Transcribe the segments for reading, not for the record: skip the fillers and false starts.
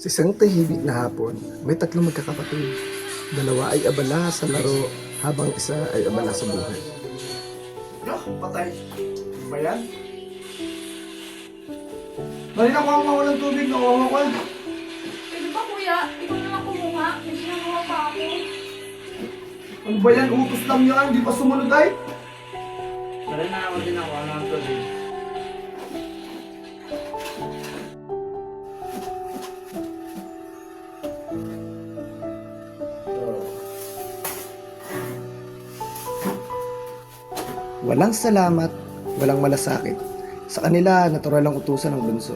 Isang tahimik na hapon, may tatlong magkakapatid. Dalawa ay abala sa laro, habang isa ay abala sa buhay. Patay. Ano ba yan? Bali na kuha mo ng tubig na uwa ko. Pwede ba kuya? Ikaw na lang kumuha. May ginagawa pa ako. Ano ba yan? Utos lang yan. Hindi pa sumunod ay. Dali na ako din ako ng tubig. Walang salamat, walang malasakit. Sa kanila, natural ang utusan ng bunso.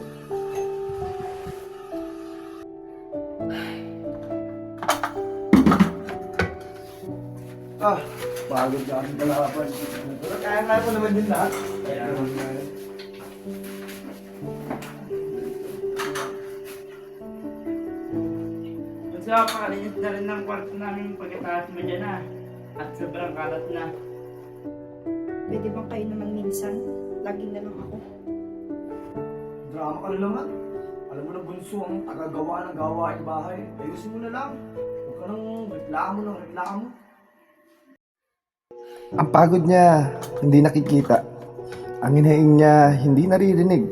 Pagod ka ang kalaban. Pero kaya ko naman din lahat. Kaya Gusto ako pakalinis na rin ng kwarto namin pagkataas mo dyan at sobrang kalat na. Pwede bang kayo naman minsan? Lagi na lang ako. Drama ka na naman. Alam mo na bunso ang tagagawa ng gawain bahay. Ayusin mo na lang. Huwag ka nang reklamo. Ang pagod niya, hindi nakikita. Ang hinaing niya, hindi naririnig.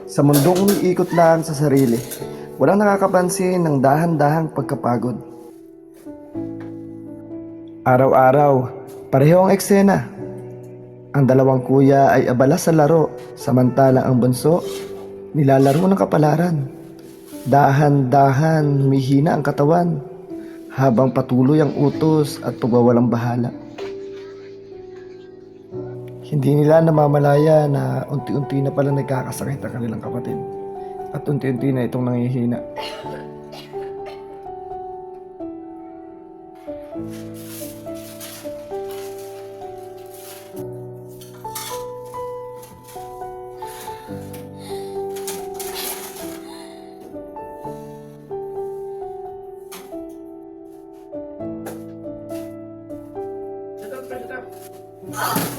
Sa mundong umiikot lang sa sarili, walang nakakapansin ng dahan-dahang pagkapagod. Araw-araw, pareho ang eksena. Ang dalawang kuya ay abala sa laro, samantalang ang bunso, nilalaro ng kapalaran. Dahan-dahan humihina ang katawan, habang patuloy ang utos at pagwawalang bahala. Hindi nila namamalaya na unti-unti na pala nagkakasakit ang kanilang kapatid. At unti-unti na itong nangihina.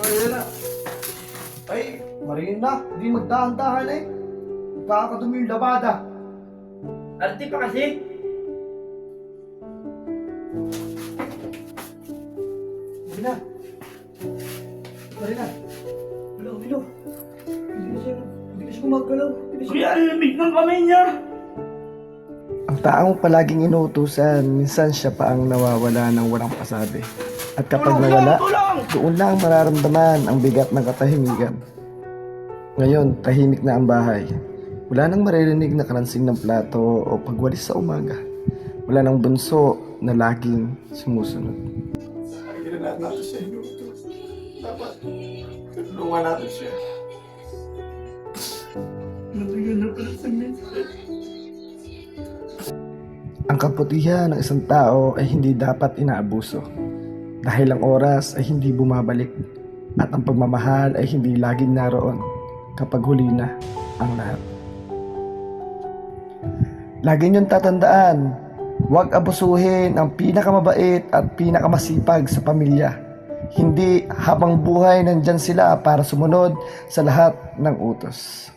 Ay, na. Ay, Marina, hindi magdahan-dahan eh. Magkakadumi yung labada. Arte pa kasi! Marina. Marina. Bilo. Hindi na siya gumagalaw. Kuya, alamig ng kamay niya! Ang taong palaging inuutusan, minsan siya pa ang nawawala ng walang pasabi. At kapag nawala, doon lang mararamdaman ang bigat ng katahimikan. Ngayon, tahimik na ang bahay. Wala nang maririnig na kalansing ng plato o pagwalis sa umaga. Wala nang bunso na laging sumusunod. Hindi na natin siya inuutos. Dapat tulungan natin siya. Nabigyan na pala sa minsan. Ang kabutihan ng isang tao ay hindi dapat inaabuso. Dahil ang oras ay hindi bumabalik at ang pagmamahal ay hindi laging naroon kapag huli na ang lahat. Lagi niyong tatandaan, huwag abusuhin ang pinakamabait at pinakamasipag sa pamilya. Hindi habang buhay nandyan sila para sumunod sa lahat ng utos.